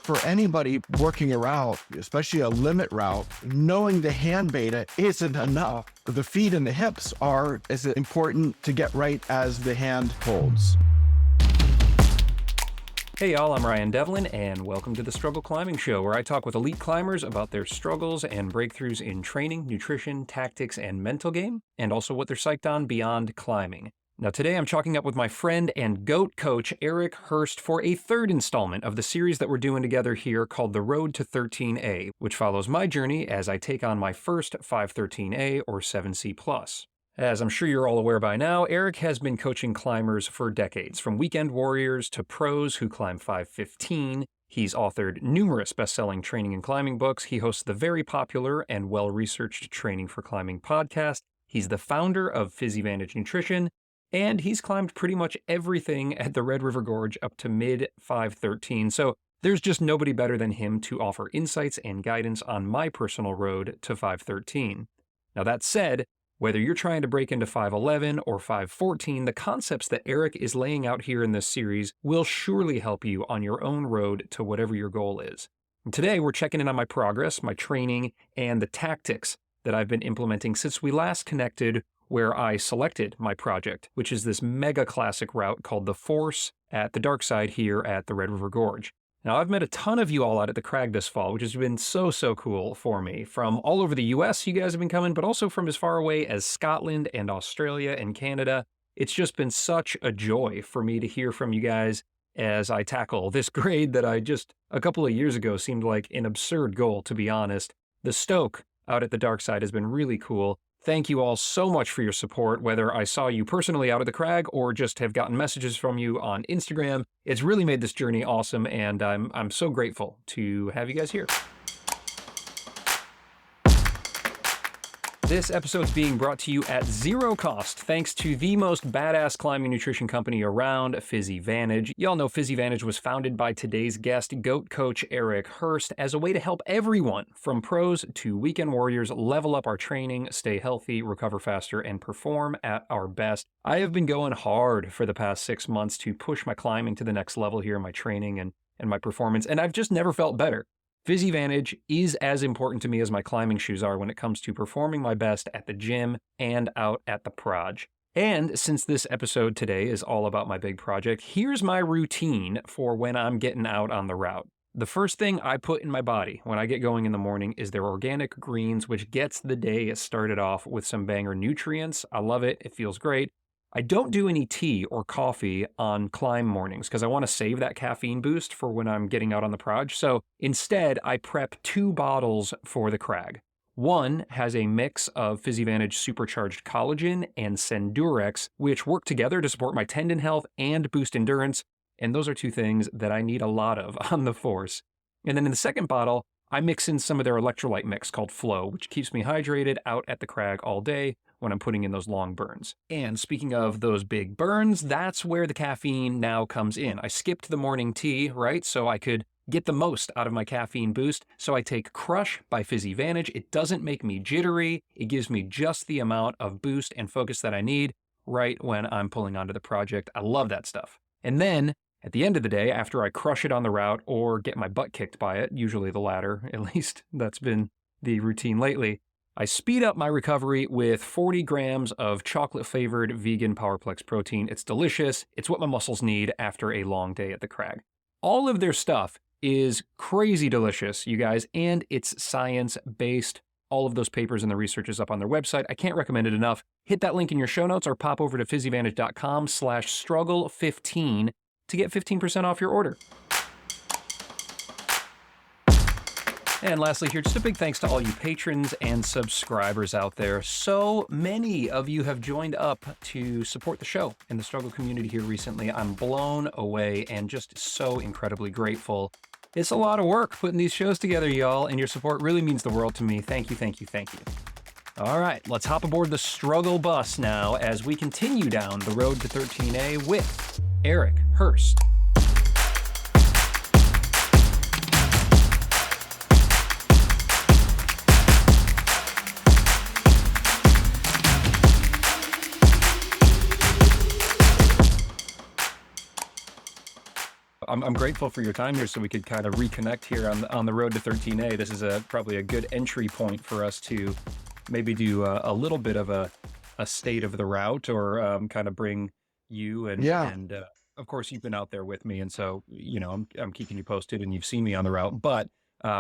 For anybody working a route, especially a limit route, knowing the hand beta isn't enough. The feet and the hips are as important to get right as the hand holds. Hey y'all, I'm Ryan Devlin, and welcome to the Struggle Climbing Show, where I talk with elite climbers about their struggles and breakthroughs in training, nutrition, tactics, and mental game, and also what they're psyched on beyond climbing. Now today I'm chalking up with my friend and GOAT coach, Eric Hörst, for a third installment of the series that we're doing together here called The Road to 13A, which follows my journey as I take on my first 513A or 7C+. As I'm sure you're all aware by now, Eric has been coaching climbers for decades, from weekend warriors to pros who climb 515. He's authored numerous best-selling training and climbing books. He hosts the very popular and well-researched Training for Climbing podcast. He's the founder of Physivantage Nutrition, and he's climbed pretty much everything at the Red River Gorge up to mid-513. So there's just nobody better than him to offer insights and guidance on my personal road to 513. Now that said, whether you're trying to break into 511 or 514, the concepts that Eric is laying out here in this series will surely help you on your own road to whatever your goal is. And today, we're checking in on my progress, my training, and the tactics that I've been implementing since we last connected, where I selected my project, which is this mega classic route called the Force at the dark side here at the Red River Gorge. Now, I've met a ton of you all out at the crag this fall, which has been so cool for me. From all over the US, you guys have been coming, but also from as far away as Scotland and Australia and Canada. It's just been such a joy for me to hear from you guys as I tackle this grade that I just a couple of years ago seemed like an absurd goal, to be honest. The Stoke out at the dark side has been really cool. Thank you all so much for your support, whether I saw you personally out at the crag or just have gotten messages from you on Instagram. It's really made this journey awesome, and I'm so grateful to have you guys here. This episode's being brought to you at zero cost, thanks to the most badass climbing nutrition company around, Physivantage. Y'all know Physivantage was founded by today's guest, GOAT coach Eric Hörst, as a way to help everyone, from pros to weekend warriors, level up our training, stay healthy, recover faster, and perform at our best. I have been going hard for the past 6 months to push my climbing to the next level here in my training and my performance, and I've just never felt better. Physivantage is as important to me as my climbing shoes are when it comes to performing my best at the gym and out at the proj. And since this episode today is all about my big project, here's my routine for when I'm getting out on the route. The first thing I put in my body when I get going in the morning is their organic greens, which gets the day started off with some banger nutrients. I love it. It feels great. I don't do any tea or coffee on climb mornings because I want to save that caffeine boost for when I'm getting out on the proj. So instead, I prep 2 bottles for the crag. One has a mix of Physivantage supercharged collagen and Sendurex, which work together to support my tendon health and boost endurance. And those are 2 things that I need a lot of on the Force. And then in the second bottle, I mix in some of their electrolyte mix called Flow, which keeps me hydrated out at the crag all day when I'm putting in those long burns. And speaking of those big burns, that's where the caffeine now comes in. I skipped the morning tea, right? So I could get the most out of my caffeine boost. So I take Crush by Physivantage. It doesn't make me jittery. It gives me just the amount of boost and focus that I need right when I'm pulling onto the project. I love that stuff. And then at the end of the day, after I crush it on the route or get my butt kicked by it, usually the latter, at least that's been the routine lately, I speed up my recovery with 40 grams of chocolate-flavored vegan Powerplex protein. It's delicious. It's what my muscles need after a long day at the crag. All of their stuff is crazy delicious, you guys, and it's science-based. All of those papers and the research is up on their website. I can't recommend it enough. Hit that link in your show notes or pop over to physivantage.com/struggle15 to get 15% off your order. And lastly here, just a big thanks to all you patrons and subscribers out there. So many of you have joined up to support the show and the struggle community here recently. I'm blown away and just so incredibly grateful. It's a lot of work putting these shows together, y'all, and your support really means the world to me. Thank you, thank you, thank you. All right, let's hop aboard the struggle bus now as we continue down the road to 13A with Eric Hörst. I'm grateful for your time here so we could kind of reconnect here on the road to 13A. This is probably a good entry point for us to maybe do a little bit of a state of the route, or kind of bring you Yeah, and of course you've been out there with me, and so I'm keeping you posted and you've seen me on the route. But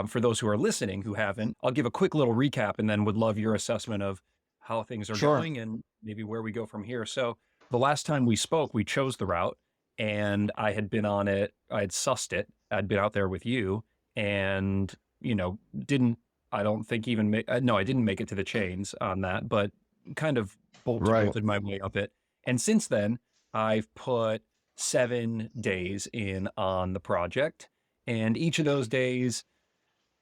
for those who are listening who haven't, I'll give a quick little recap and then would love your assessment of how things are sure. going and maybe where we go from here. So the last time we spoke, we chose the route, and I had been on it. I had sussed it. I'd been out there with you, and didn't. I don't think even make. No, I didn't make it to the chains on that, but kind of Right. bolted my way up it. And since then, I've put 7 days in on the project, and each of those days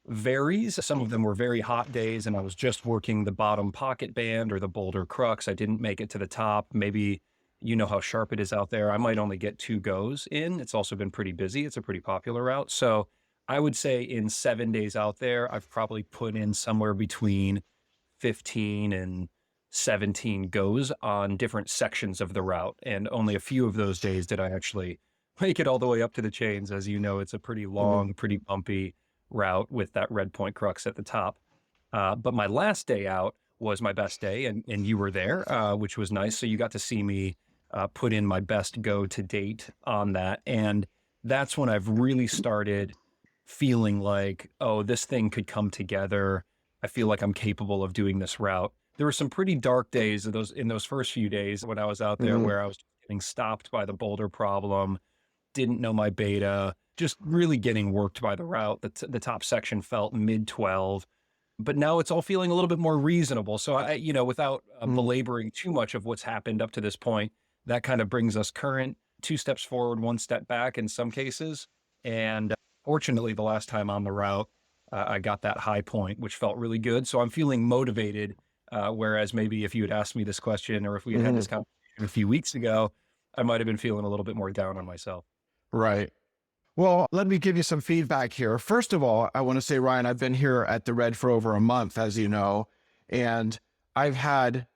varies. Some of them were very hot days, and I was just working the bottom pocket band or the boulder crux. I didn't make it to the top. Maybe you know how sharp it is out there. I might only get 2 goes in. It's also been pretty busy. It's a pretty popular route. So I would say in 7 days out there, I've probably put in somewhere between 15 and 17 goes on different sections of the route. And only a few of those days did I actually make it all the way up to the chains. As you know, it's a pretty Mhm. long, pretty bumpy route with that red point crux at the top. But my last day out was my best day, and you were there, which was nice. So you got to see me put in my best go to date on that. And that's when I've really started feeling like, oh, this thing could come together. I feel like I'm capable of doing this route. There were some pretty dark days in those first few days when I was out there Mhm. where I was getting stopped by the boulder problem, didn't know my beta, just really getting worked by the route. The top section felt mid 12, but now it's all feeling a little bit more reasonable. So without Mhm. belaboring too much of what's happened up to this point, that kind of brings us current, 2 steps forward, 1 step back in some cases. And fortunately, the last time on the route, I got that high point, which felt really good. So I'm feeling motivated. Whereas maybe if you had asked me this question, or if we had had Mhm. this conversation a few weeks ago, I might have been feeling a little bit more down on myself. Right. Well, let me give you some feedback here. First of all, I want to say, Ryan, I've been here at the Red for over a month, as you know, and I've had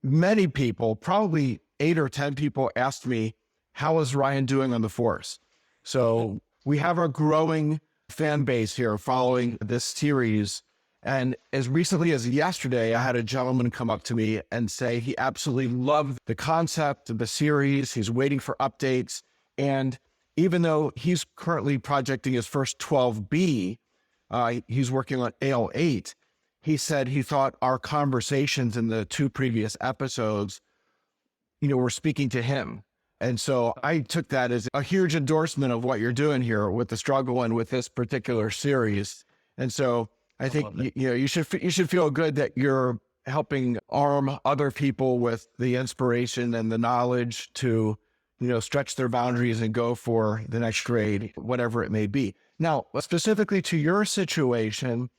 many people, probably 8 or 10 people, asked me, how is Ryan doing on the force? So we have a growing fan base here following this series. And as recently as yesterday, I had a gentleman come up to me and say he absolutely loved the concept of the series. He's waiting for updates. And even though he's currently projecting his first 12B, he's working on AL8. He said he thought our conversations in the 2 previous episodes, were speaking to him. And so I took that as a huge endorsement of what you're doing here with the struggle and with this particular series. And so I I think love it. you should feel good that you're helping arm other people with the inspiration and the knowledge to stretch their boundaries and go for the next grade, whatever it may be. Now, specifically to your situation,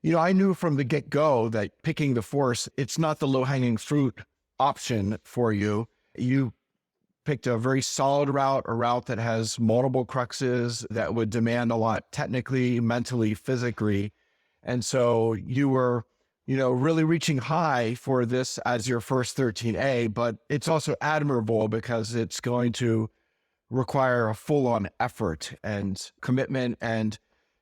I knew from the get-go that picking the force, it's not the low-hanging fruit option for you. You picked a very solid route, a route that has multiple cruxes that would demand a lot technically, mentally, physically. And so you were, really reaching high for this as your first 13A, but it's also admirable because it's going to require a full-on effort and commitment. And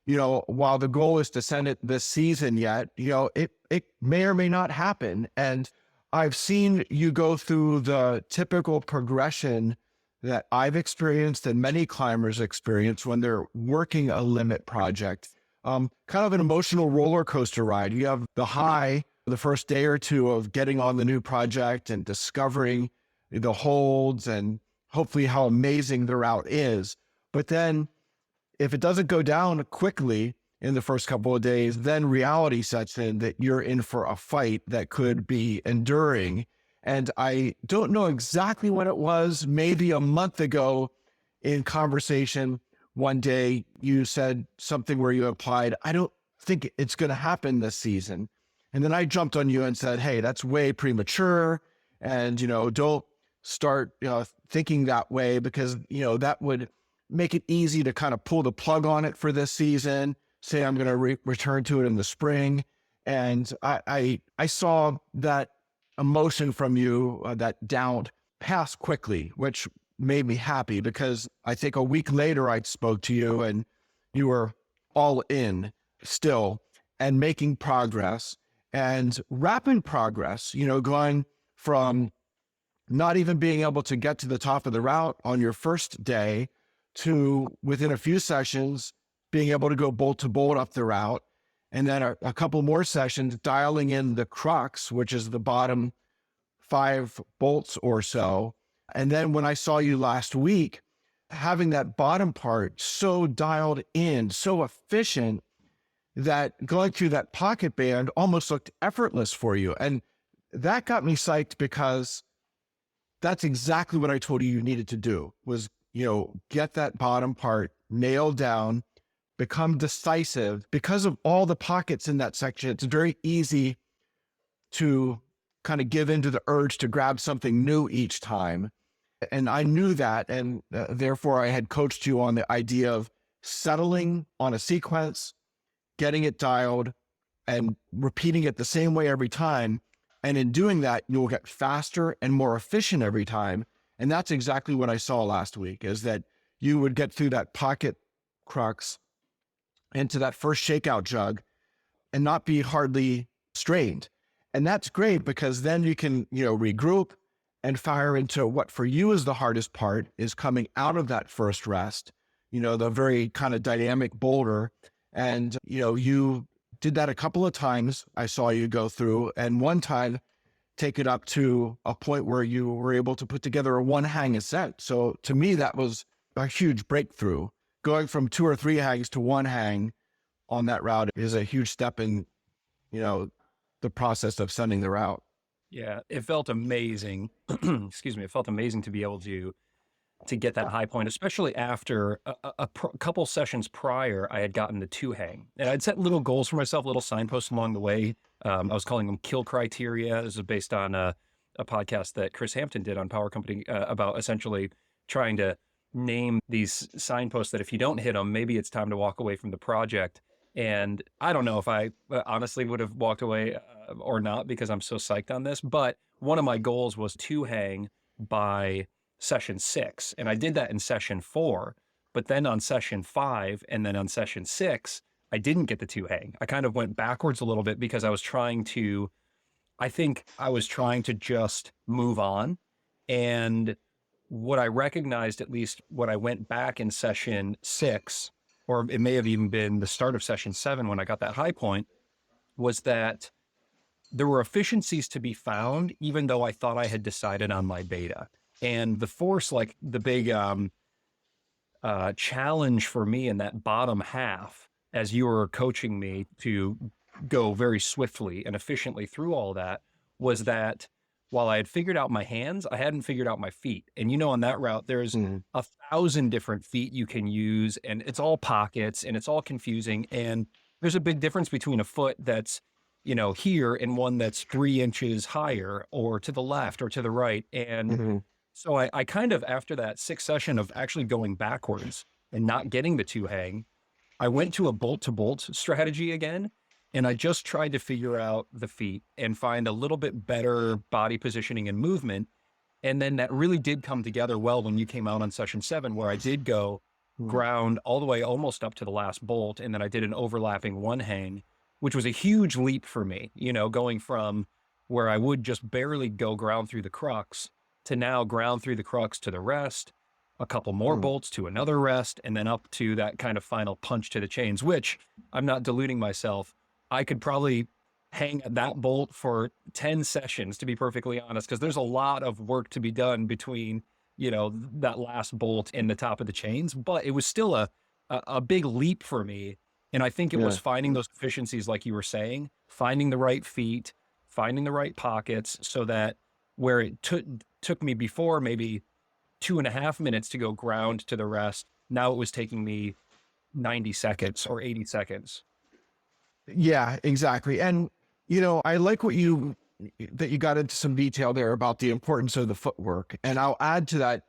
while the goal is to send it this season yet, it may or may not happen. And I've seen you go through the typical progression that I've experienced and many climbers experience when they're working a limit project. Kind of an emotional roller coaster ride. You have the high, the first day or two of getting on the new project and discovering the holds and hopefully how amazing the route is. But then if it doesn't go down quickly in the first couple of days, then reality sets in that you're in for a fight that could be enduring. And I don't know exactly when it was, maybe a month ago in conversation, one day you said something where you implied, I don't think it's going to happen this season. And then I jumped on you and said, hey, that's way premature. And, don't start thinking that way because, that would make it easy to kind of pull the plug on it for this season, say I'm going to return to it in the spring. And I saw that emotion from you, that doubt pass quickly, which made me happy, because I think a week later I spoke to you and you were all in still and making progress and rapid progress, going from not even being able to get to the top of the route on your first day to within a few sessions being able to go bolt to bolt up the route. And then a couple more sessions dialing in the crux, which is the bottom 5 bolts or so. And then when I saw you last week, having that bottom part so dialed in, so efficient, that going through that pocket band almost looked effortless for you. And that got me psyched, because that's exactly what I told you needed to do was, get that bottom part nailed down, become decisive. Because of all the pockets in that section, it's very easy to kind of give into the urge to grab something new each time. And I knew that. And therefore I had coached you on the idea of settling on a sequence, getting it dialed, and repeating it the same way every time. And in doing that, you'll get faster and more efficient every time. And that's exactly what I saw last week, is that you would get through that pocket crux into that first shakeout jug and not be hardly strained. And that's great, because then you can, regroup and fire into what for you is the hardest part, is coming out of that first rest, the very kind of dynamic boulder. And, you did that a couple of times. I saw you go through, and one time take it up to a point where you were able to put together a 1 hang ascent. So to me, that was a huge breakthrough. Going from 2 or 3 hangs to 1 hang on that route is a huge step in, the process of sending the route. Yeah, it felt amazing. Excuse me. It felt amazing to be able to get that high point, especially after a couple sessions prior, I had gotten the 2 hang, and I'd set little goals for myself, little signposts along the way. I was calling them kill criteria. This is based on a podcast that Chris Hampton did on Power Company about essentially trying to name these signposts that if you don't hit them, maybe it's time to walk away from the project. And I don't know if I honestly would have walked away or not, because I'm so psyched on this. But one of my goals was 2 hang by session 6. And I did that in session 4, but then on session 5 and then on session 6, I didn't get the 2 hang. I kind of went backwards a little bit, because I think I was trying to just move on. And what I recognized, at least when I went back in session 6, or it may have even been the start of session 7 when I got that high point, was that there were efficiencies to be found, even though I thought I had decided on my beta. And the force, like the big challenge for me in that bottom half, as you were coaching me to go very swiftly and efficiently through all that, was that while I had figured out my hands, I hadn't figured out my feet. And on that route, there's 1,000 different feet you can use, and it's all pockets and it's all confusing. And there's a big difference between a foot that's, here and one that's 3 inches higher or to the left or to the right. And so I kind of, after that 6th session of actually going backwards and not getting the 2 hang, I went to a bolt to bolt strategy again. And I just tried to figure out the feet and find a little bit better body positioning and movement. And then that really did come together well when you came out on session 7, where I did go ground all the way almost up to the last bolt. And then I did an overlapping 1 hang, which was a huge leap for me, going from where I would just barely go ground through the crux to now ground through the crux to the rest, a couple more bolts to another rest, and then up to that kind of final punch to the chains, which, I'm not deluding myself, I could probably hang that bolt for 10 sessions, to be perfectly honest, because there's a lot of work to be done between, that last bolt and the top of the chains. But it was still a big leap for me. And I think it was finding those efficiencies, like you were saying, finding the right feet, finding the right pockets, so that where it took me before maybe 2.5 minutes to go ground to the rest, now it was taking me 90 seconds or 80 seconds. Yeah, exactly. And, I like that you got into some detail there about the importance of the footwork. And I'll add to that,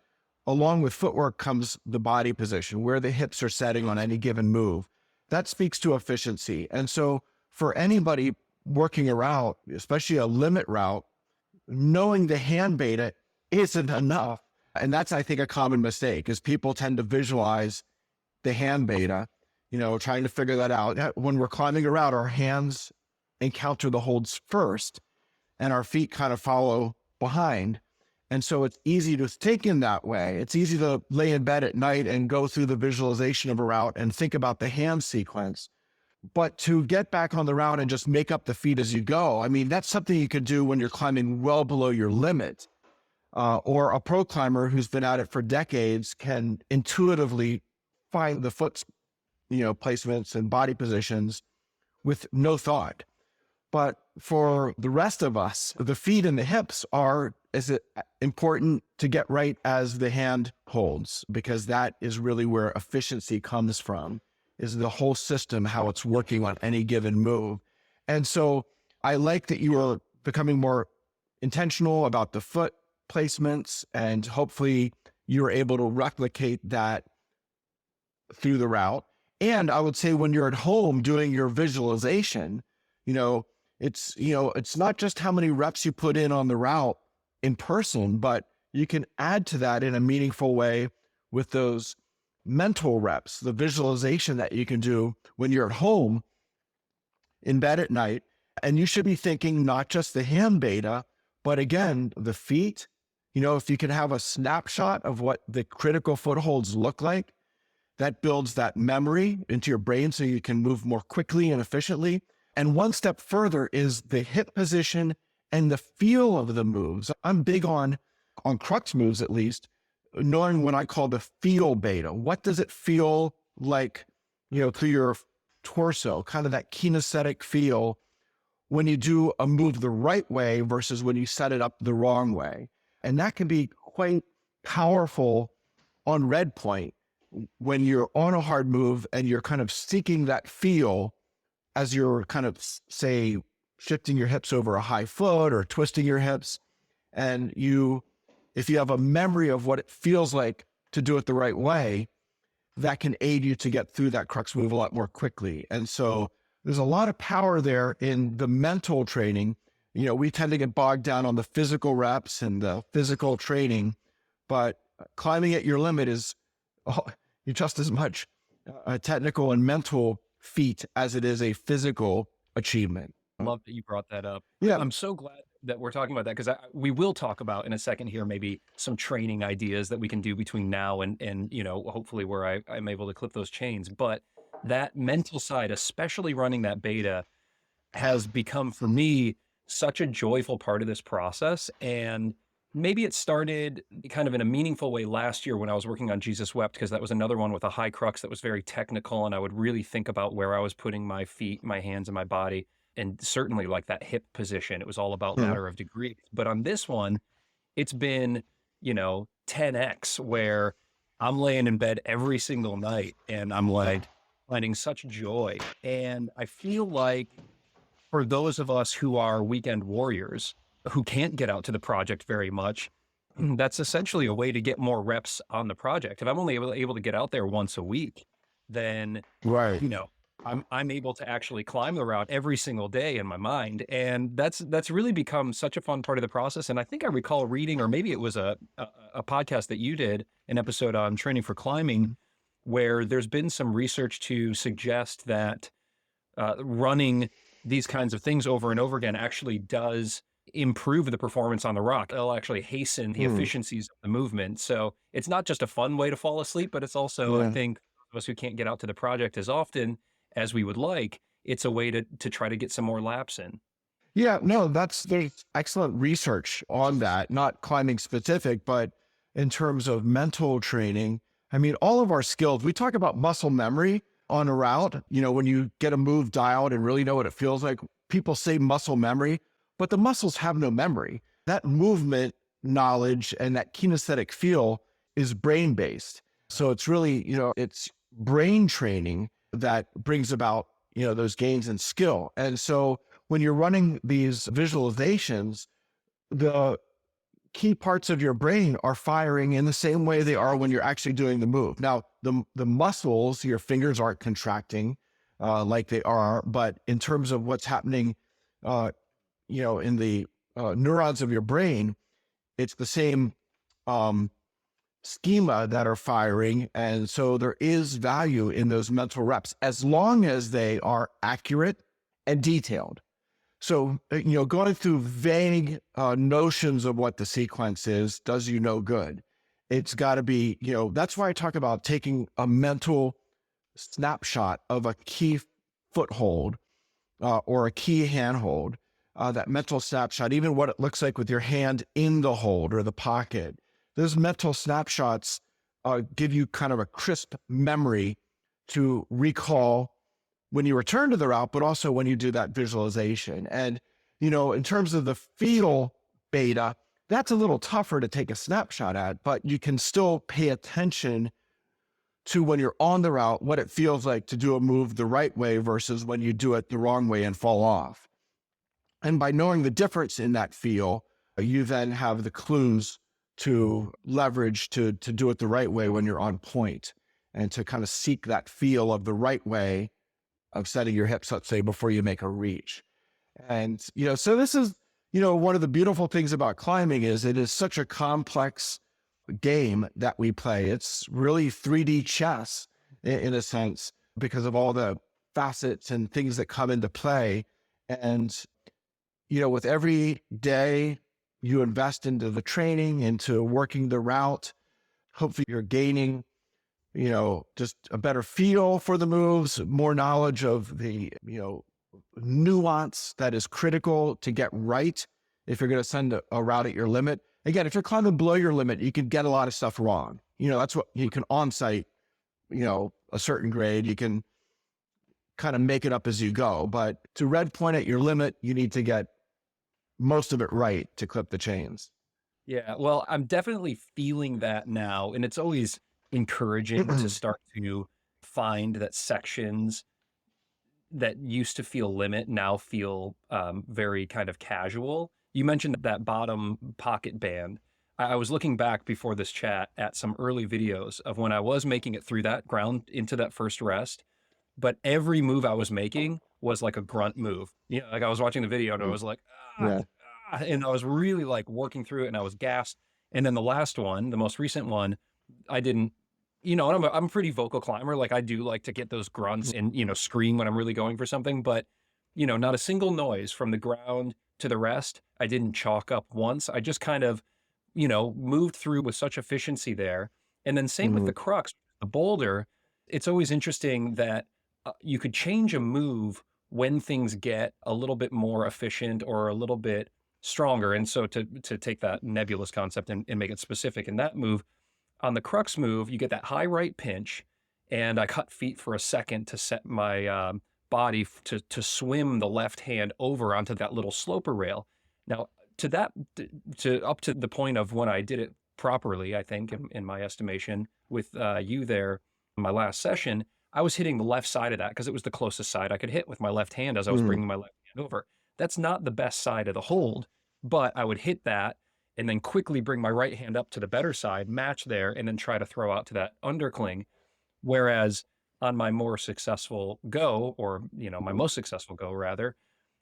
along with footwork comes the body position, where the hips are setting on any given move. That speaks to efficiency. And so for anybody working a route, especially a limit route, knowing the hand beta isn't enough. And that's, I think, a common mistake is people tend to visualize the hand beta, trying to figure that out. When we're climbing around, our hands encounter the holds first and our feet kind of follow behind. And so it's easy to think in that way. It's easy to lay in bed at night and go through the visualization of a route and think about the hand sequence. But to get back on the route and just make up the feet as you go, I mean, that's something you could do when you're climbing well below your limit. Or a pro climber who's been at it for decades can intuitively find the foot, placements and body positions with no thought. But for the rest of us, the feet and the hips are as important to get right as the hand holds, because that is really where efficiency comes from, is the whole system, how it's working on any given move. And so I like that you are becoming more intentional about the foot placements, and hopefully you're able to replicate that through the route. And I would say when you're at home doing your visualization, it's not just how many reps you put in on the route in person, but you can add to that in a meaningful way with those mental reps, the visualization that you can do when you're at home in bed at night. And you should be thinking not just the hand beta, but again, the feet. If you can have a snapshot of what the critical footholds look like, that builds that memory into your brain so you can move more quickly and efficiently. And one step further is the hip position and the feel of the moves. I'm big on crux moves, at least, knowing what I call the feel beta. What does it feel like, through your torso, kind of that kinesthetic feel when you do a move the right way versus when you set it up the wrong way. And that can be quite powerful on red point when you're on a hard move and you're kind of seeking that feel as you're kind of, say, shifting your hips over a high foot or twisting your hips. And if you have a memory of what it feels like to do it the right way, that can aid you to get through that crux move a lot more quickly. And so there's a lot of power there in the mental training. We tend to get bogged down on the physical reps and the physical training, but climbing at your limit is just as much a technical and mental feat as it is a physical achievement. I love that you brought that up. Yeah. I'm so glad that we're talking about that, because we will talk about in a second here, maybe some training ideas that we can do between now and hopefully where I'm able to clip those chains. But that mental side, especially running that beta, has become for me such a joyful part of this process. And maybe it started kind of in a meaningful way last year when I was working on Jesus Wept, because that was another one with a high crux that was very technical. And I would really think about where I was putting my feet, my hands, and my body. And certainly like that hip position, it was all about matter of degree. But on this one, it's been, 10x, where I'm laying in bed every single night and I'm like finding such joy. And I feel like for those of us who are weekend warriors who can't get out to the project very much, that's essentially a way to get more reps on the project. If I'm only able to get out there once a week, then, Right. I'm able to actually climb the route every single day in my mind. And that's really become such a fun part of the process. And I think I recall reading, or maybe it was a podcast that you did, an episode on training for climbing, where there's been some research to suggest that running these kinds of things over and over again actually does improve the performance on the rock. It'll actually hasten the efficiencies of the movement. So it's not just a fun way to fall asleep, but it's also, I think, those of us who can't get out to the project as often as we would like, it's a way to try to get some more laps in. Yeah, no, there's excellent research on that, not climbing specific, but in terms of mental training. I mean, all of our skills, we talk about muscle memory on a route, when you get a move dialed and really know what it feels like, people say muscle memory, but the muscles have no memory. That movement knowledge and that kinesthetic feel is brain-based. So it's really, it's brain training that brings about, those gains in skill. And so when you're running these visualizations, the key parts of your brain are firing in the same way they are when you're actually doing the move. Now, the muscles, your fingers aren't contracting like they are, but in terms of what's happening, in the neurons of your brain, it's the same schema that are firing. And so there is value in those mental reps as long as they are accurate and detailed. So, going through vague notions of what the sequence is does you no good. It's got to be, that's why I talk about taking a mental snapshot of a key foothold or a key handhold, that mental snapshot, even what it looks like with your hand in the hold or the pocket. Those mental snapshots give you kind of a crisp memory to recall when you return to the route, but also when you do that visualization. And, in terms of the feel beta, that's a little tougher to take a snapshot at, but you can still pay attention to when you're on the route, what it feels like to do a move the right way versus when you do it the wrong way and fall off. And by knowing the difference in that feel, you then have the clues to leverage to do it the right way when you're on point, and to kind of seek that feel of the right way of setting your hips, let's say, before you make a reach. And, so this is, one of the beautiful things about climbing is it is such a complex game that we play. It's really 3D chess in a sense, because of all the facets and things that come into play. And, with every day you invest into the training, into working the route, hopefully you're gaining, just a better feel for the moves, more knowledge of the, nuance that is critical to get right if you're going to send a route at your limit. Again, if you're climbing below your limit, you can get a lot of stuff wrong. That's what you can on-site, a certain grade, you can kind of make it up as you go. But to red point at your limit, you need to get most of it right to clip the chains. Yeah, well, I'm definitely feeling that now. And it's always encouraging to start to find that sections that used to feel limit now feel very kind of casual. You mentioned that bottom pocket band. I was looking back before this chat at some early videos of when I was making it through that ground into that first rest, but every move I was making was like a grunt move. Like I was watching the video and I was like, Yeah. and I was really like working through it and I was gassed. And then the last one, the most recent one, I didn't, and I'm a pretty vocal climber. Like I do like to get those grunts and, scream when I'm really going for something, but, not a single noise from the ground to the rest. I didn't chalk up once. I just kind of, moved through with such efficiency there. And then same with the crux, the boulder. It's always interesting that you could change a move when things get a little bit more efficient or a little bit stronger. And so to take that nebulous concept and make it specific in that move, on the crux move, you get that high right pinch, and I cut feet for a second to set my body to swim the left hand over onto that little sloper rail. Now, to up to the point of when I did it properly, I think, in my estimation, with you there in my last session, I was hitting the left side of that because it was the closest side I could hit with my left hand as I was bringing my left hand over. That's not the best side of the hold, but I would hit that and then quickly bring my right hand up to the better side, match there, and then try to throw out to that undercling. Whereas on my more successful go, or, my most successful go rather,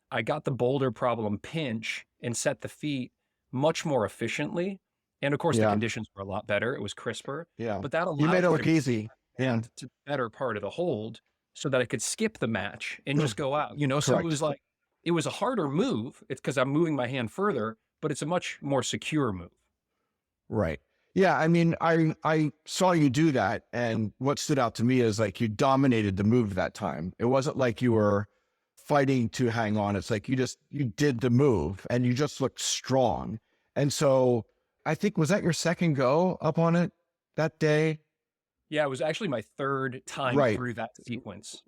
I got the boulder problem pinch and set the feet much more efficiently. And of course, the conditions were a lot better. It was crisper. Yeah. But that allowed You made it me look to easy. Yeah. to the better part of the hold so that I could skip the match and just go out. So Correct. it was like, it was a harder move. It's because I'm moving my hand further, but it's a much more secure move. Right. Yeah. I mean, I saw you do that. And what stood out to me is like you dominated the move that time. It wasn't like you were fighting to hang on. It's like you did the move and you just looked strong. And so I think, was that your second go up on it that day? Yeah, it was actually my third time Right. through that sequence.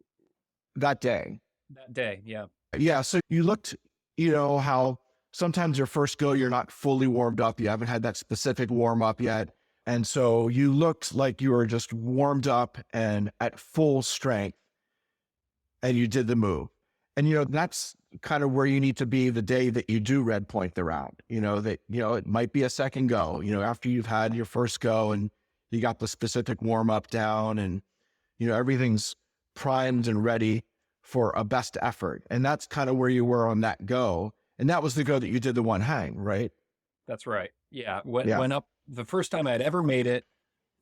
That day. That day, yeah. Yeah. So you looked, how sometimes your first go, you're not fully warmed up. You haven't had that specific warm up yet. And so you looked like you were just warmed up and at full strength, and you did the move. And, that's kind of where you need to be the day that you do red point the route, it might be a second go, after you've had your first go and you got the specific warm up down and, everything's primed and ready for a best effort. And that's kind of where you were on that go. And that was the go that you did the one hang, right? That's right. Yeah. Went up the first time I'd ever made it.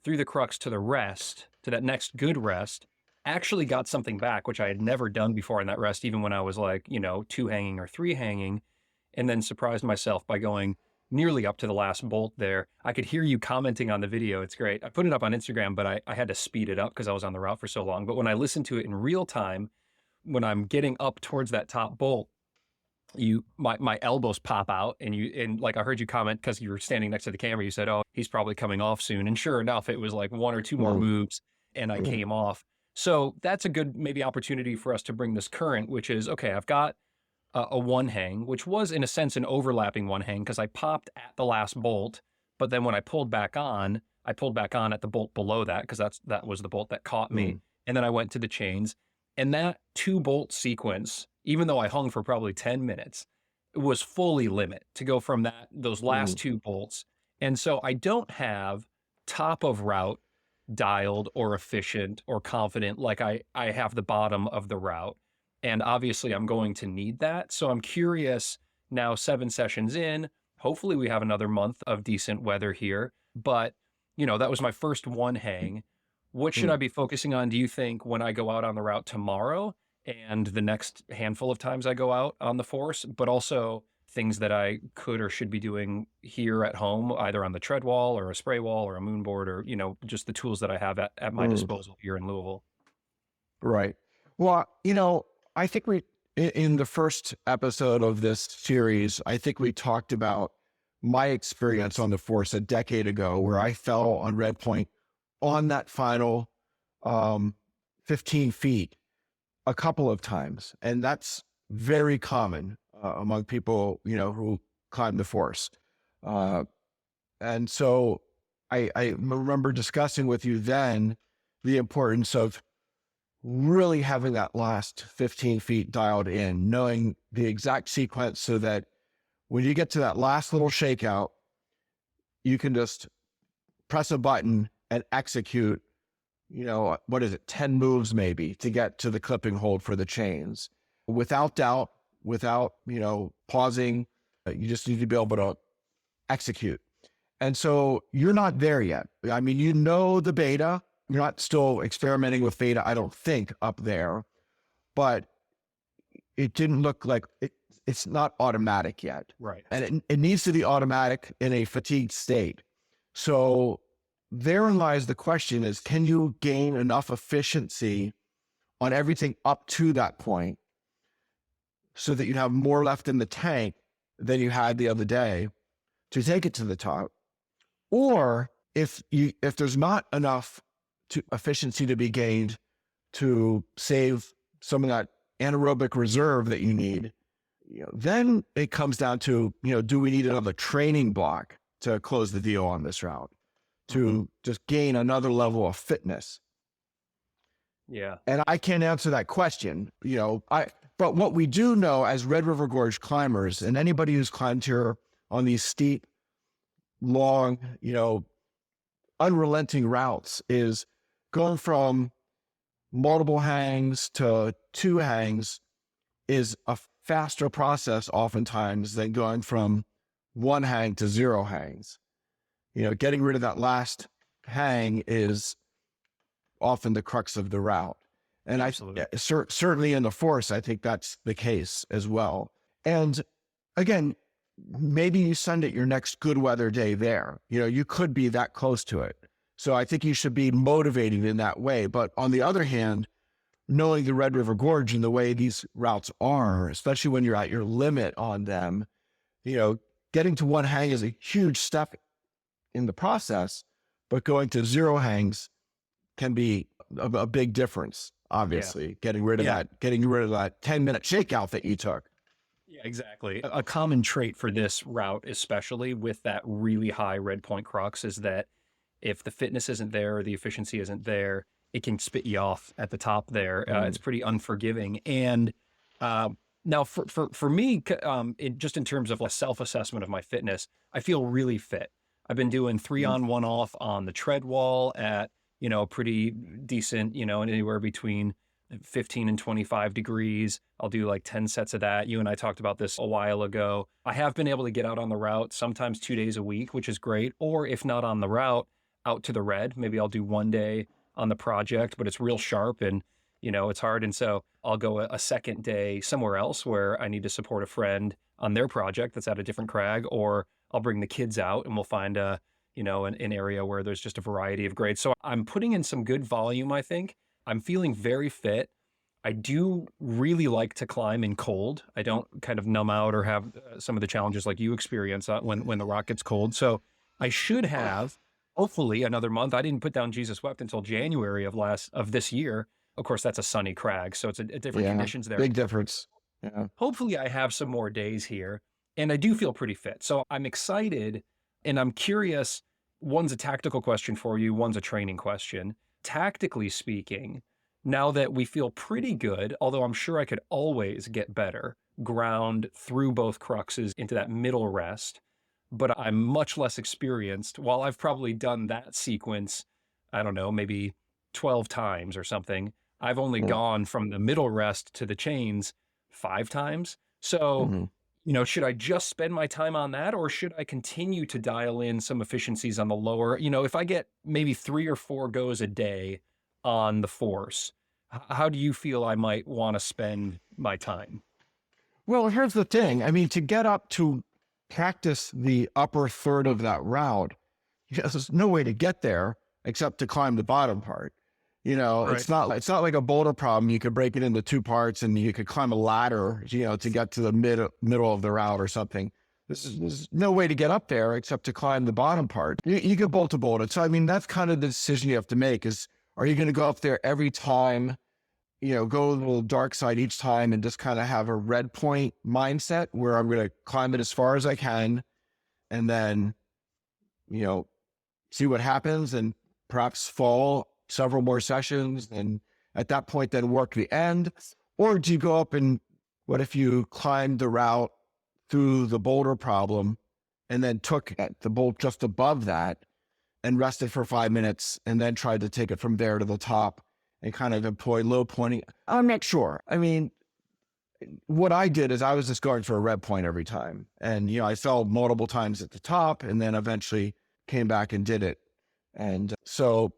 through the crux to the rest, to that next good rest, actually got something back, which I had never done before in that rest, even when I was like, 2 hanging or 3 hanging, and then surprised myself by going nearly up to the last bolt there. I could hear you commenting on the video. It's great. I put it up on Instagram, but I had to speed it up because I was on the route for so long. But when I listen to it in real time, when I'm getting up towards that top bolt, my elbows pop out, and like I heard you comment because you were standing next to the camera, you said, oh, he's probably coming off soon. And sure enough, it was like 1 or 2 more moves and I came off. So that's a good maybe opportunity for us to bring this current, which is, okay, I've got a one hang, which was in a sense an overlapping one hang because I popped at the last bolt, but then when I pulled back on at the bolt below that because that was the bolt that caught me. And then I went to the chains, and that 2 bolt sequence, even though I hung for probably 10 minutes, it was fully limit to go from those last 2 bolts. And so I don't have top of route dialed or efficient or confident like I have the bottom of the route. And obviously I'm going to need that. So I'm curious now, 7 sessions in, hopefully we have another month of decent weather here. But, that was my first one hang. What should I be focusing on, do you think, when I go out on the route tomorrow and the next handful of times I go out on the force, but also things that I could or should be doing here at home, either on the tread wall or a spray wall or a moon board or, just the tools that I have at my disposal here in Louisville? Right. Well, I think in the first episode of this series, I think we talked about my experience on the force a decade ago where I fell on red point on that final 15 feet a couple of times. And that's very common among people, who climb the force. And so I remember discussing with you then the importance of really having that last 15 feet dialed in, knowing the exact sequence so that when you get to that last little shakeout, you can just press a button and execute, 10 moves maybe to get to the clipping hold for the chains without doubt, without, pausing. You just need to be able to execute. And so you're not there yet. I mean, the beta. You're not still experimenting with beta, I don't think, up there, but it didn't look like it's not automatic yet. Right. And it needs to be automatic in a fatigued state. So therein lies the question is, can you gain enough efficiency on everything up to that point so that you have more left in the tank than you had the other day to take it to the top? Or if there's not enough efficiency to be gained to save some of that anaerobic reserve that you need, then it comes down to, do we need another training block to close the deal on this route to just gain another level of fitness? Yeah. And I can't answer that question, but what we do know as Red River Gorge climbers, and anybody who's climbed here on these steep, long, unrelenting routes, is going from multiple hangs to 2 hangs is a faster process oftentimes than going from 1 hang to 0 hangs. Getting rid of that last hang is often the crux of the route. And certainly in the force, I think that's the case as well. And again, maybe you send it your next good weather day there. You could be that close to it. So I think you should be motivated in that way. But on the other hand, knowing the Red River Gorge and the way these routes are, especially when you're at your limit on them, getting to 1 hang is a huge step in the process, but going to 0 hangs can be a big difference, obviously. Getting rid of that 10-minute shakeout that you took. Yeah, exactly. A common trait for this route, especially with that really high red point crux, is that if the fitness isn't there or the efficiency isn't there, it can spit you off at the top there. It's pretty unforgiving. And now for me, just in terms of a self-assessment of my fitness, I feel really fit. I've been doing 3 on 1 off on the tread wall at, pretty decent, anywhere between 15 and 25 degrees. I'll do like 10 sets of that. You and I talked about this a while ago. I have been able to get out on the route sometimes 2 days a week, which is great. Or if not on the route, out to the red. Maybe I'll do one day on the project, but it's real sharp and, it's hard. And so I'll go a second day somewhere else where I need to support a friend on their project that's at a different crag, or I'll bring the kids out and we'll find an area where there's just a variety of grades. So I'm putting in some good volume, I think. I'm feeling very fit. I do really like to climb in cold. I don't kind of numb out or have some of the challenges like you experience when the rock gets cold. So I should have, hopefully, another month. I didn't put down Jesus Wept until January of this year. Of course, that's a sunny crag, so it's a different conditions there. Big difference. Yeah. Hopefully I have some more days here, and I do feel pretty fit. So I'm excited, and I'm curious. One's a tactical question for you, one's a training question. Tactically speaking, now that we feel pretty good, although I'm sure I could always get better, ground through both cruxes into that middle rest, but I'm much less experienced. While I've probably done that sequence, I don't know, maybe 12 times or something, I've only gone from the middle rest to the chains 5 times. So, should I just spend my time on that, or should I continue to dial in some efficiencies on the lower? If I get maybe 3 or 4 goes a day on the force, how do you feel I might want to spend my time? Well, here's the thing. I mean, to get up to practice the upper third of that route, there's no way to get there except to climb the bottom part. Right. It's not like a boulder problem. You could break it into 2 parts and you could climb a ladder, to get to the middle of the route or something. There's no way to get up there except to climb the bottom part. You could bolt to bolt it. So, I mean, that's kind of the decision you have to make is, are you going to go up there every time, go a little dark side each time and just kind of have a red point mindset where I'm going to climb it as far as I can and then, see what happens and perhaps fall several more sessions and at that point then work the end? Or do you go up and what if you climbed the route through the boulder problem and then took the bolt just above that and rested for 5 minutes and then tried to take it from there to the top and kind of employ low pointing? I'm not sure. I mean, what I did is I was just going for a red point every time. And, I fell multiple times at the top and then eventually came back and did it. And so,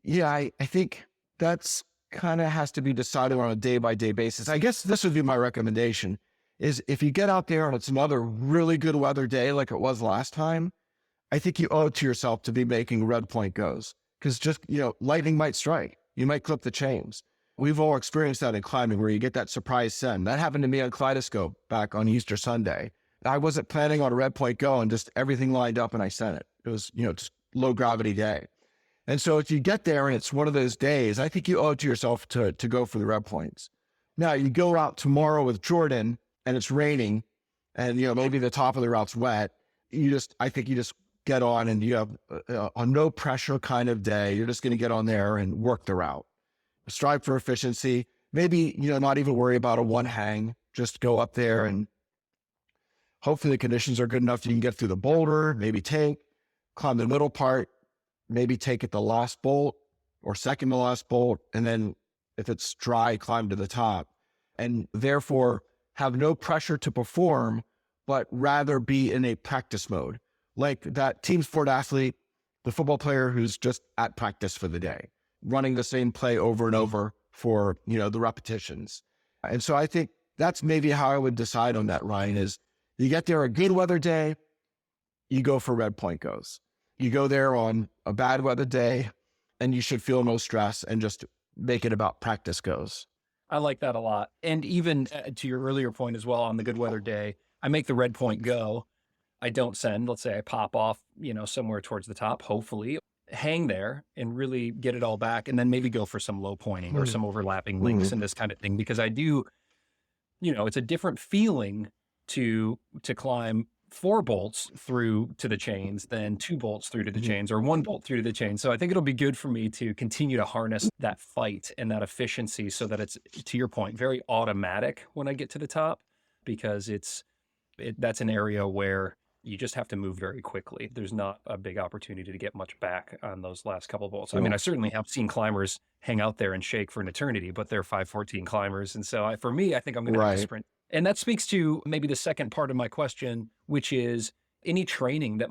yeah, I think that's kind of has to be decided on a day-by-day basis. I guess this would be my recommendation is if you get out there and it's another really good weather day like it was last time, I think you owe it to yourself to be making red point goes because just, lightning might strike. You might clip the chains. We've all experienced that in climbing where you get that surprise send. That happened to me on Kaleidoscope back on Easter Sunday. I wasn't planning on a red point go and just everything lined up and I sent it. It was, just low gravity day. And so if you get there and it's one of those days, I think you owe it to yourself to go for the red points. Now you go out tomorrow with Jordan and it's raining and, maybe the top of the route's wet. I think you just get on and you have a no pressure kind of day. You're just going to get on there and work the route. Strive for efficiency. Maybe, not even worry about a one hang. Just go up there and hopefully the conditions are good enough you can get through the boulder, maybe climb the middle part, maybe take it the last bolt or second to last bolt. And then if it's dry, climb to the top and therefore have no pressure to perform, but rather be in a practice mode. Like that team sport athlete, the football player who's just at practice for the day, running the same play over and over for, the repetitions. And so I think that's maybe how I would decide on that, Ryan, is you get there a good weather day, you go for red point goes. You go there on a bad weather day and you should feel no stress and just make it about practice goes. I like that a lot. And even to your earlier point as well, on the good weather day, I make the red point go. I don't send, let's say I pop off, somewhere towards the top, hopefully hang there and really get it all back. And then maybe go for some low pointing or some overlapping links and this kind of thing, because I do, it's a different feeling to climb 4 bolts through to the chains than 2 bolts through to the chains or 1 bolt through to the chains. So I think it'll be good for me to continue to harness that fight and that efficiency so that it's, to your point, very automatic when I get to the top, because that's an area where you just have to move very quickly. There's not a big opportunity to get much back on those last couple of bolts. I mean, I certainly have seen climbers hang out there and shake for an eternity, but they're 5:14 climbers. And so for me, I think I'm going to have to sprint. And that speaks to maybe the second part of my question, which is any training that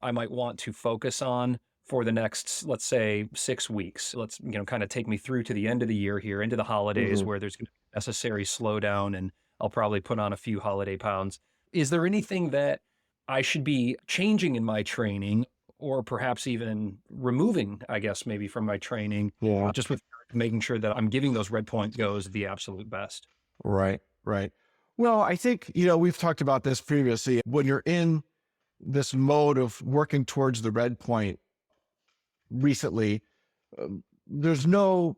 I might want to focus on for the next, let's say, 6 weeks. Let's, kind of take me through to the end of the year here, into the holidays Mhm. where there's going to be necessary slowdown and I'll probably put on a few holiday pounds. Is there anything that I should be changing in my training or perhaps even removing, I guess, maybe from my training, Yeah. just with making sure that I'm giving those red point goes the absolute best? Right. Right. Well, I think, we've talked about this previously. When you're in this mode of working towards the red point recently, there's no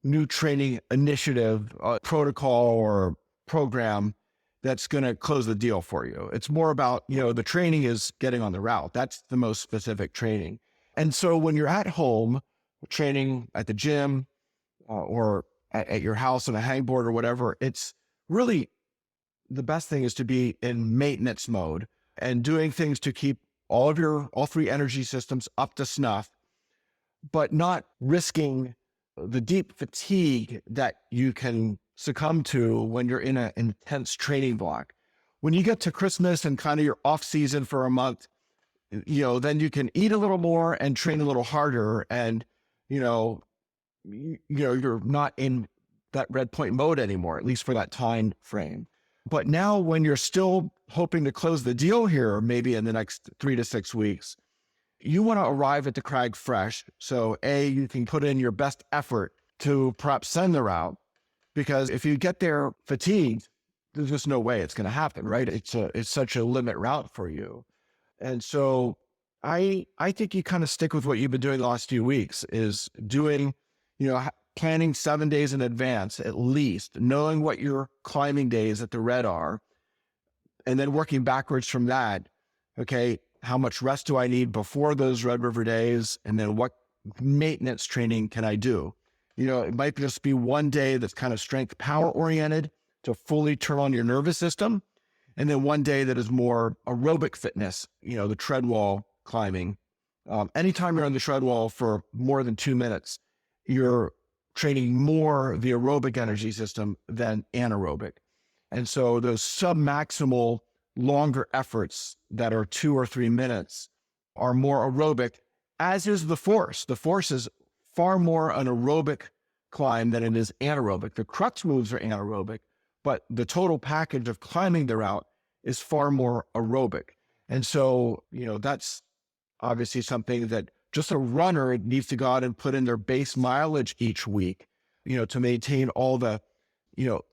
new training initiative, protocol, or program that's going to close the deal for you. It's more about, the training is getting on the route. That's the most specific training. And so when you're at home training at the gym, or at your house on a hangboard or whatever, it's really the best thing is to be in maintenance mode and doing things to keep all three energy systems up to snuff, but not risking the deep fatigue that you can succumb to when you're in an intense training block. When you get to Christmas and kind of your off season for a month, then you can eat a little more and train a little harder. And, you're not in that red point mode anymore, at least for that time frame. But now when you're still hoping to close the deal here, maybe in the next 3 to 6 weeks, you want to arrive at the crag fresh. So you can put in your best effort to perhaps send the route, because if you get there fatigued, there's just no way it's going to happen, right? It's such a limit route for you. And so I think you kind of stick with what you've been doing the last few weeks, is doing, planning 7 days in advance, at least knowing what your climbing days at the red are, and then working backwards from that. Okay, how much rest do I need before those Red River days? And then what maintenance training can I do? It might just be one day that's kind of strength power oriented to fully turn on your nervous system. And then one day that is more aerobic fitness, the tread wall climbing. Anytime you're on the tread wall for more than 2 minutes, you're training more the aerobic energy system than anaerobic. And so those submaximal longer efforts that are 2 or 3 minutes are more aerobic, as is the force. The force is far more an aerobic climb than it is anaerobic. The crux moves are anaerobic, but the total package of climbing the route is far more aerobic. And so, that's obviously something that just a runner needs to go out and put in their base mileage each week, to maintain all the,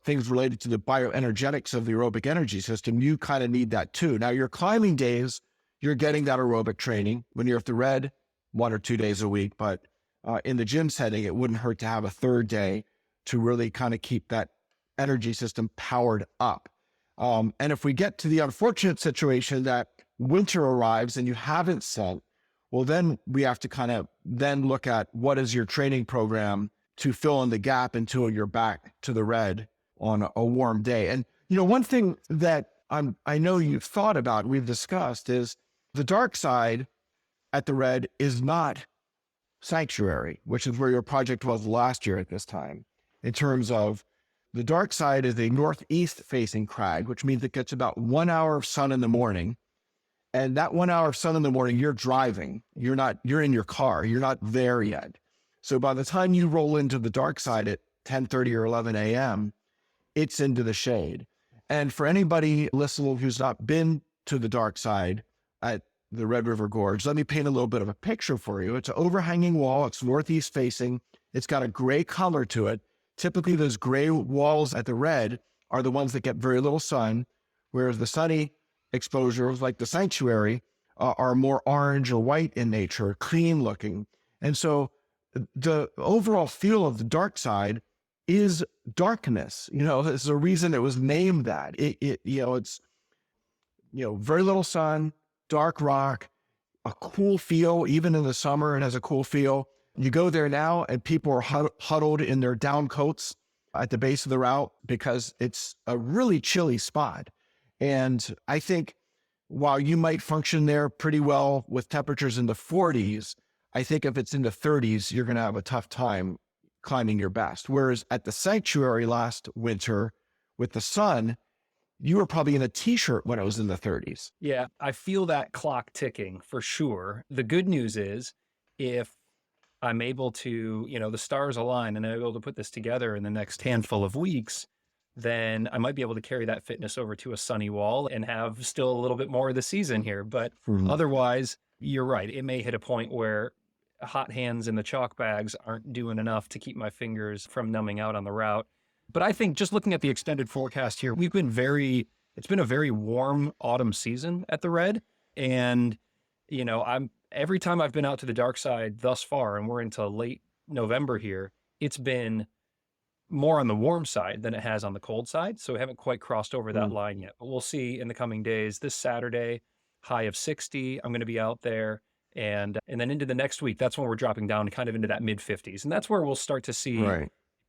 things related to the bioenergetics of the aerobic energy system. You kind of need that too. Now, your climbing days, you're getting that aerobic training when you're at the red 1 or 2 days a week. But in the gym setting, it wouldn't hurt to have a third day to really kind of keep that energy system powered up. And if we get to the unfortunate situation that winter arrives and you haven't sent, well, then we have to kind of then look at what is your training program to fill in the gap until you're back to the red on a warm day. And, one thing that I know you've thought about, we've discussed, is the dark side at the red is not sanctuary, which is where your project was last year at this time. In terms of the dark side is a northeast facing crag, which means it gets about 1 hour of sun in the morning. And that 1 hour of sun in the morning, you're driving, you're in your car, you're not there yet. So by the time you roll into the dark side at 10:30 or 11 a.m., it's into the shade. And for anybody listening who's not been to the dark side at the Red River Gorge, let me paint a little bit of a picture for you. It's an overhanging wall. It's northeast facing. It's got a gray color to it. Typically, those gray walls at the red are the ones that get very little sun, whereas the sunny exposures, like the sanctuary, are more orange or white in nature, clean looking. And so the overall feel of the dark side is darkness. There's a reason it was named that. It's very little sun, dark rock, a cool feel. Even in the summer, it has a cool feel. You go there now and people are huddled in their down coats at the base of the route because it's a really chilly spot. And I think while you might function there pretty well with temperatures in the 40s, I think if it's in the 30s, you're going to have a tough time climbing your best. Whereas at the sanctuary last winter with the sun, you were probably in a t-shirt when it was in the 30s. Yeah, I feel that clock ticking for sure. The good news is if I'm able to, the stars align and I'm able to put this together in the next handful of weeks, then I might be able to carry that fitness over to a sunny wall and have still a little bit more of the season here. But otherwise, you're right. It may hit a point where hot hands in the chalk bags aren't doing enough to keep my fingers from numbing out on the route. But I think just looking at the extended forecast here, it's been a very warm autumn season at the Red. And, every time I've been out to the dark side thus far, and we're into late November here, it's been more on the warm side than it has on the cold side. So we haven't quite crossed over that line yet, but we'll see in the coming days. This Saturday, high of 60, I'm going to be out there. And then into the next week, that's when we're dropping down kind of into that mid 50s. And that's where we'll start to see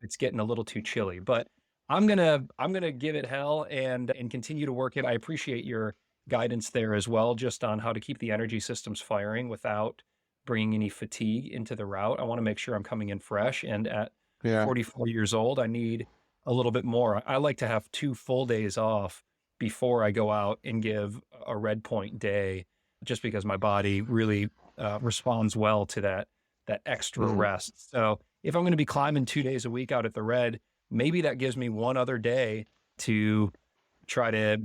it's getting a little too chilly. But I'm gonna give it hell and continue to work it. I appreciate your guidance there as well, just on how to keep the energy systems firing without bringing any fatigue into the route. I want to make sure I'm coming in fresh. And at 44 years old, I need a little bit more. I like to have 2 full days off before I go out and give a red point day, just because my body really responds well to that extra rest. So if I'm going to be climbing 2 days a week out at the Red, maybe that gives me one other day to try to,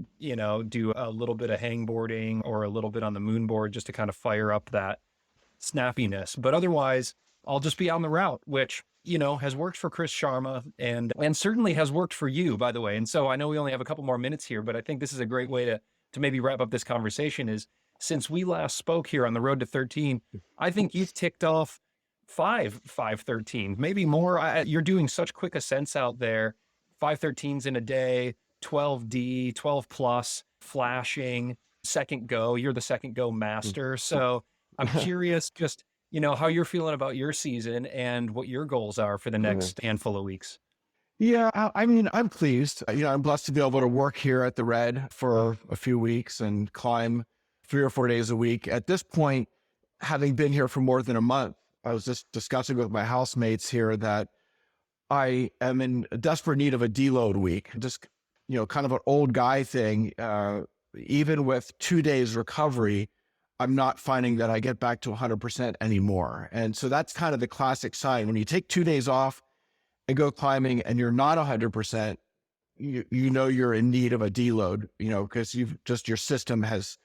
do a little bit of hangboarding or a little bit on the moonboard just to kind of fire up that snappiness. But otherwise, I'll just be on the route, which, has worked for Chris Sharma and certainly has worked for you, by the way. And so I know we only have a couple more minutes here, but I think this is a great way to maybe wrap up this conversation is, since we last spoke here on the road to 13, I think you've ticked off 513, maybe more. You're doing such quick ascents out there, 513s in a day, 12D, 12 plus, flashing, second go. You're the second go master. So I'm curious just, how you're feeling about your season and what your goals are for the next handful of weeks. Yeah, I mean, I'm pleased. I'm blessed to be able to work here at the Red for a few weeks and climb 3 or 4 days a week. At this point, having been here for more than a month, I was just discussing with my housemates here that I am in desperate need of a deload week. Just, kind of an old guy thing. Even with 2 days recovery, I'm not finding that I get back to 100% anymore. And so that's kind of the classic sign. When you take 2 days off and go climbing and you're not 100%, you're in need of a deload, because your system has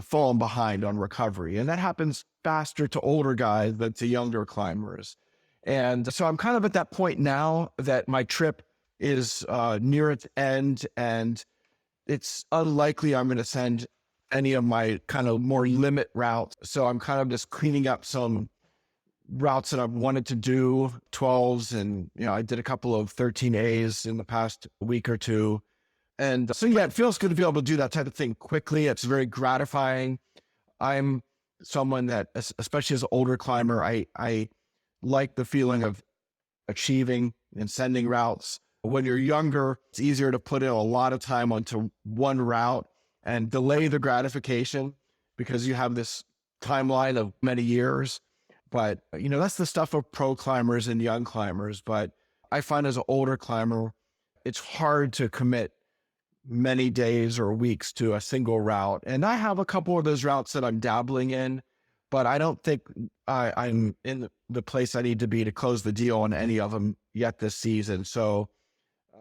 fallen behind on recovery. And that happens faster to older guys than to younger climbers. And so I'm kind of at that point now that my trip is near its end, and it's unlikely I'm going to send any of my kind of more limit routes. So I'm kind of just cleaning up some routes that I've wanted to do, 12s. And, I did a couple of 13As in the past week or two. And so, it feels good to be able to do that type of thing quickly. It's very gratifying. I'm someone that, especially as an older climber, I like the feeling of achieving and sending routes. When you're younger, it's easier to put in a lot of time onto one route and delay the gratification because you have this timeline of many years. But, that's the stuff of pro climbers and young climbers. But I find as an older climber, it's hard to commit many days or weeks to a single route. And I have a couple of those routes that I'm dabbling in, but I don't think I'm in the place I need to be to close the deal on any of them yet this season. So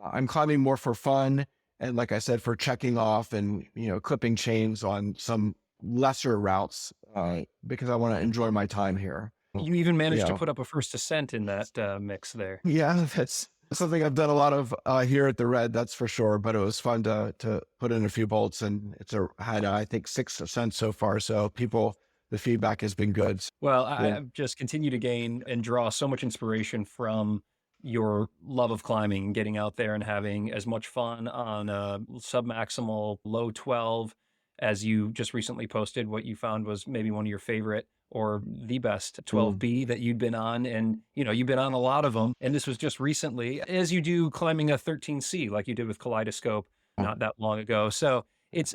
I'm climbing more for fun. And like I said, for checking off and, clipping chains on some lesser routes, because I want to enjoy my time here. You even managed to put up a first ascent in that mix there. Yeah, that's something I've done a lot of here at the Red, that's for sure. But it was fun to put in a few bolts, and had I think 6 ascents so far. So the feedback has been good. Well, I've just continued to gain and draw so much inspiration from your love of climbing and getting out there and having as much fun on a submaximal low 12 as you just recently posted what you found was maybe one of your favorite or the best 12B that you'd been on. And, you've been on a lot of them. And this was just recently, as you do climbing a 13C, like you did with Kaleidoscope not that long ago. So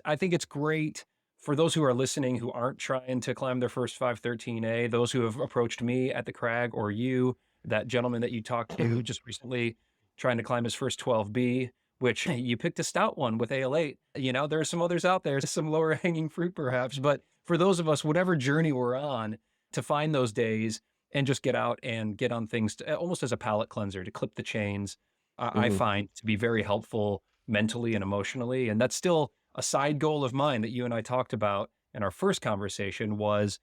I think it's great for those who are listening, who aren't trying to climb their first 513A, those who have approached me at the crag, or you, that gentleman that you talked to just recently trying to climb his first 12B, which you picked a stout one with AL8. There are some others out there, some lower hanging fruit perhaps, but for those of us, whatever journey we're on, to find those days and just get out and get on things almost as a palate cleanser to clip the chains. I Mhm. find to be very helpful mentally and emotionally. And that's still a side goal of mine that you and I talked about in our first conversation was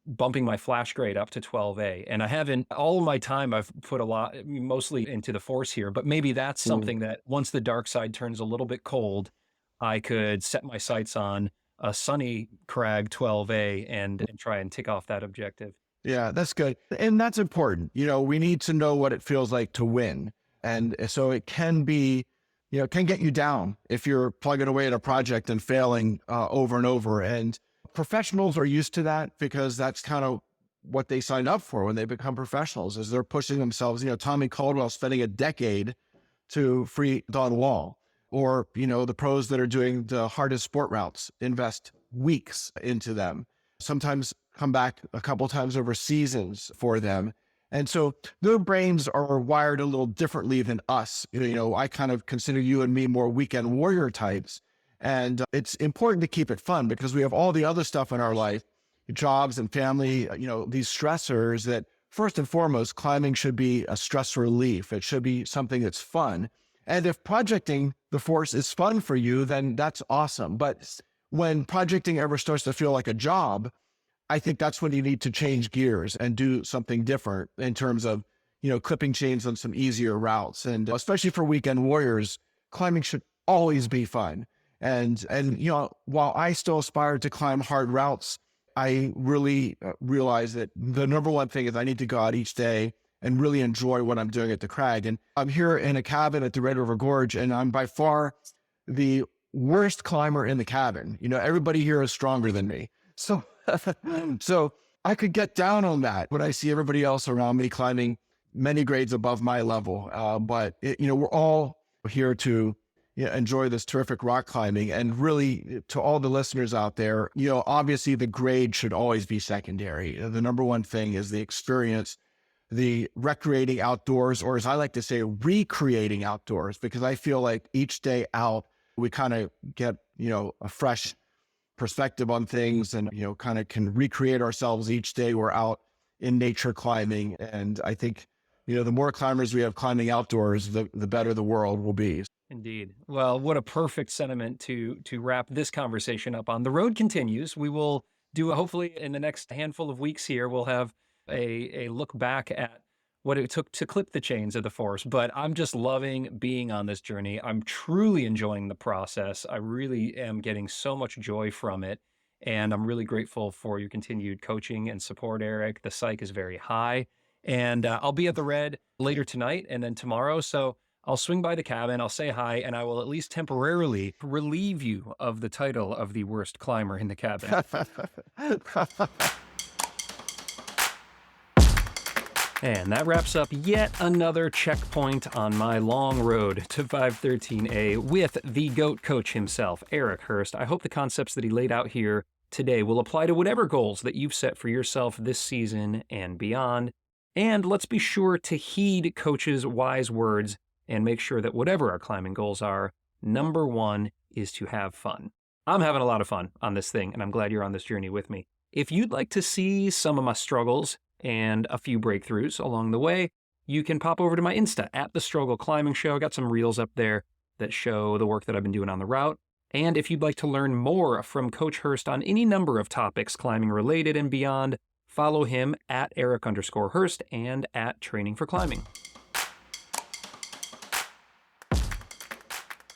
bumping my flash grade up to 12A. And I haven't, all of my time, I've put a lot, mostly into the force here, but maybe that's Mhm. something that once the dark side turns a little bit cold, I could set my sights on a sunny crag 12A and try and tick off that objective. Yeah, that's good. And that's important. We need to know what it feels like to win. And so it can be, it can get you down if you're plugging away at a project and failing over and over. And professionals are used to that because that's kind of what they signed up for when they become professionals is they're pushing themselves. Tommy Caldwell spending a decade to free Don Wall, or, the pros that are doing the hardest sport routes invest weeks into them, sometimes come back a couple times over seasons for them. And so their brains are wired a little differently than us. I kind of consider you and me more weekend warrior types. And it's important to keep it fun because we have all the other stuff in our life, jobs and family, these stressors that first and foremost, climbing should be a stress relief. It should be something that's fun. And if projecting the force is fun for you, then that's awesome. But when projecting ever starts to feel like a job, I think that's when you need to change gears and do something different in terms of, clipping chains on some easier routes. And especially for weekend warriors, climbing should always be fun. And while I still aspire to climb hard routes, I really realize that the number one thing is I need to go out each day and really enjoy what I'm doing at the crag. And I'm here in a cabin at the Red River Gorge, and I'm by far the worst climber in the cabin. Everybody here is stronger than me. So, so I could get down on that when I see everybody else around me climbing many grades above my level. But we're all here to enjoy this terrific rock climbing. And really, to all the listeners out there, obviously the grade should always be secondary. The number one thing is the experience, the recreating outdoors, or as I like to say, recreating outdoors, because I feel like each day out, we kind of get, a fresh perspective on things and, kind of can recreate ourselves each day we're out in nature climbing. And I think, the more climbers we have climbing outdoors, the better the world will be. Indeed. Well, what a perfect sentiment to wrap this conversation up on. The road continues. We will do, hopefully in the next handful of weeks here, we'll have a look back at what it took to clip the chains of the force. But I'm just loving being on this journey. I'm truly enjoying the process. I really am getting so much joy from it. And I'm really grateful for your continued coaching and support, Eric. The psych is very high. And I'll be at the Red later tonight and then tomorrow. So I'll swing by the cabin, I'll say hi, and I will at least temporarily relieve you of the title of the worst climber in the cabin. And that wraps up yet another checkpoint on my long road to 513A with the GOAT coach himself, Eric Hörst. I hope the concepts that he laid out here today will apply to whatever goals that you've set for yourself this season and beyond. And let's be sure to heed Coach's wise words and make sure that whatever our climbing goals are, number one is to have fun. I'm having a lot of fun on this thing, and I'm glad you're on this journey with me. If you'd like to see some of my struggles and a few breakthroughs along the way, you can pop over to my Insta at The Struggle Climbing Show. I got some reels up there that show the work that I've been doing on the route. And if you'd like to learn more from Coach Hörst on any number of topics climbing related and beyond, follow him at Eric_Hörst and at Training for Climbing.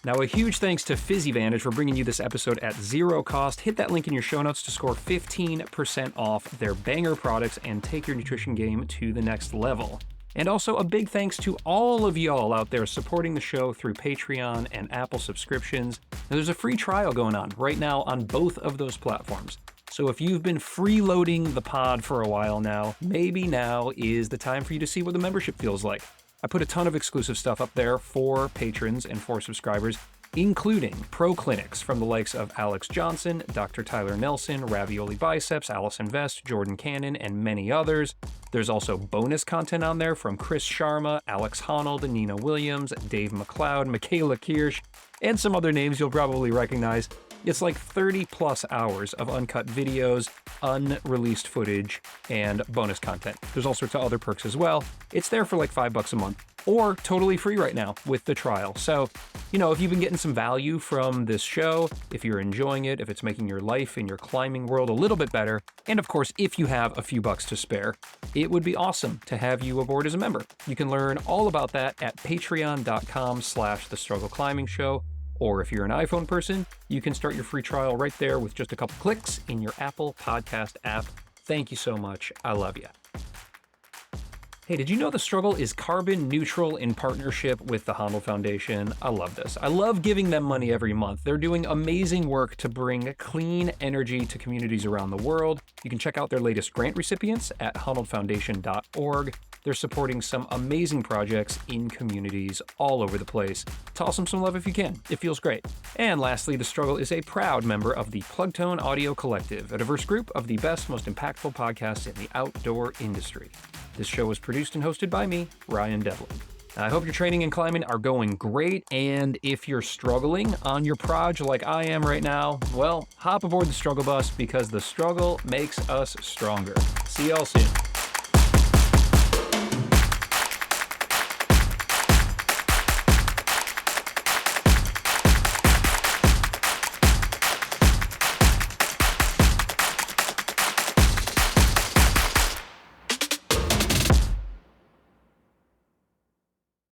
Now, a huge thanks to Physivantage for bringing you this episode at zero cost. Hit that link in your show notes to score 15% off their banger products and take your nutrition game to the next level. And also a big thanks to all of y'all out there supporting the show through Patreon and Apple subscriptions. Now, there's a free trial going on right now on both of those platforms. So if you've been freeloading the pod for a while now, maybe now is the time for you to see what the membership feels like. I put a ton of exclusive stuff up there for patrons and for subscribers, including pro clinics from the likes of Alex Johnson, Dr. Tyler Nelson, Ravioli Biceps, Allison Vest, Jordan Cannon, and many others. There's also bonus content on there from Chris Sharma, Alex Honnold, Nina Williams, Dave McLeod, Michaela Kirsch, and some other names you'll probably recognize. It's like 30 plus hours of uncut videos, unreleased footage, and bonus content. There's all sorts of other perks as well. It's there for like $5 a month, or totally free right now with the trial. So, if you've been getting some value from this show, if you're enjoying it, if it's making your life in your climbing world a little bit better, and of course, if you have a few bucks to spare, it would be awesome to have you aboard as a member. You can learn all about that at patreon.com/thestruggleclimbing-show. Or if you're an iPhone person, you can start your free trial right there with just a couple clicks in your Apple Podcast app. Thank you so much. I love you. Hey, did you know The Struggle is carbon neutral in partnership with the Honnold Foundation? I love this. I love giving them money every month. They're doing amazing work to bring clean energy to communities around the world. You can check out their latest grant recipients at honnoldfoundation.org. They're supporting some amazing projects in communities all over the place. Toss them some love if you can. It feels great. And lastly, The Struggle is a proud member of the Plugtone Audio Collective, a diverse group of the best, most impactful podcasts in the outdoor industry. This show was produced and hosted by me, Ryan Devlin. I hope your training and climbing are going great, and if you're struggling on your proj like I am right now, well, hop aboard the struggle bus because the struggle makes us stronger. See y'all soon.